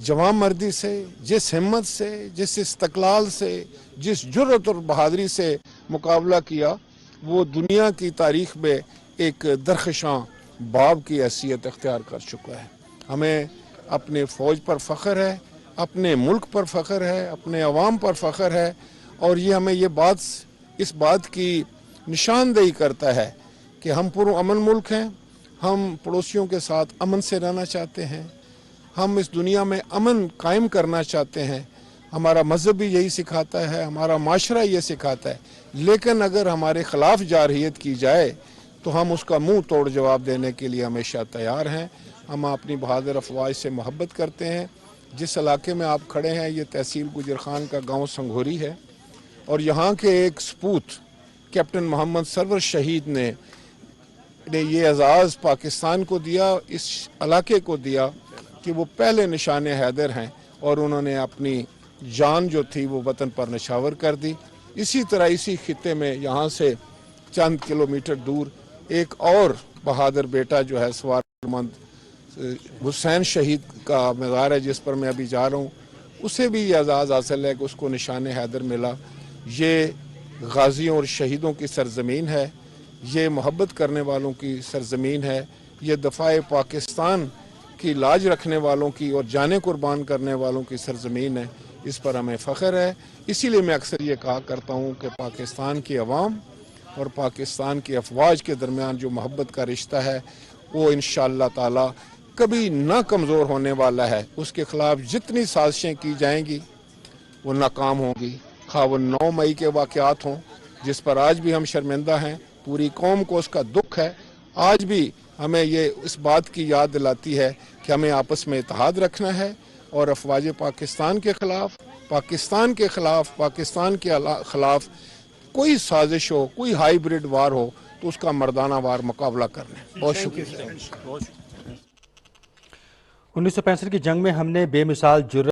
जवान मर्दी से, जिस हिम्मत से, जिस इस्तकलाल से, जिस जुर्रत और बहादुरी से मुकाबला किया, वो दुनिया की तारीख में एक दरख्शां बाब की हैसियत इख्तियार कर चुका है। हमें अपने फ़ौज पर फ़ख्र है, अपने मुल्क पर फ़ख्र है, अपने अवाम पर फ़ख्र है, और ये हमें इस बात की निशानदेही करता है कि हम पुरअमन मुल्क हैं, हम पड़ोसियों के साथ अमन से रहना चाहते हैं, हम इस दुनिया में अमन कायम करना चाहते हैं। हमारा मज़हब भी यही सिखाता है, हमारा माशरा ये सिखाता है। लेकिन अगर हमारे ख़िलाफ़ जारहियत की जाए तो हम उसका मुंह तोड़ जवाब देने के लिए हमेशा तैयार हैं। हम अपनी बहादुर अफवाज से मोहब्बत करते हैं। जिस इलाके में आप खड़े हैं ये तहसील गुजर खान का गांव संघोरी है, और यहाँ के एक सपूत कैप्टन मोहम्मद सरवर शहीद ने ये एजाज़ पाकिस्तान को दिया, इस इलाके को दिया कि वो पहले निशान हैदर हैं, और उन्होंने अपनी जान जो थी वो वतन पर निछावर कर दी। इसी तरह इसी खित्ते में यहाँ से चंद किलोमीटर दूर एक और बहादुर बेटा जो है सवारमंद हुसैन शहीद का मज़ार है, जिस पर मैं अभी जा रहा हूँ, उसे भी ये एजाज़ हासिल है कि उसको निशान हैदर मिला। ये गाजियों और शहीदों की सरजमीन है, ये मोहब्बत करने वालों की सरजमीन है, ये दफ़ाए पाकिस्तान की लाज रखने वालों की और जाने कुर्बान करने वालों की सरजमीन है। इस पर हमें फ़ख्र है। इसीलिए मैं अक्सर ये कहा करता हूँ कि पाकिस्तान की अवाम और पाकिस्तान की अफवाज के दरमियान जो मोहब्बत का रिश्ता है वो इंशाअल्लाह ताला कभी ना कमज़ोर होने वाला है। उसके ख़िलाफ़ जितनी साजिशें की जाएंगी वो नाकाम होंगी, खा वो 9 मई के वाक़यात हों जिस पर आज भी हम शर्मिंदा हैं, पूरी कौम को उसका दुख है। आज भी हमें ये इस बात की याद दिलाती है कि हमें आपस में इत्तेहाद रखना है, और अफवाज पाकिस्तान के ख़िलाफ़, पाकिस्तान के ख़िलाफ़ कोई साजिश हो, कोई हाइब्रिड वार हो तो उसका मर्दाना वार मुकाबला करना है। बहुत शुक्रिया। 1965 की जंग में हमने बेमिसाल जुर्रत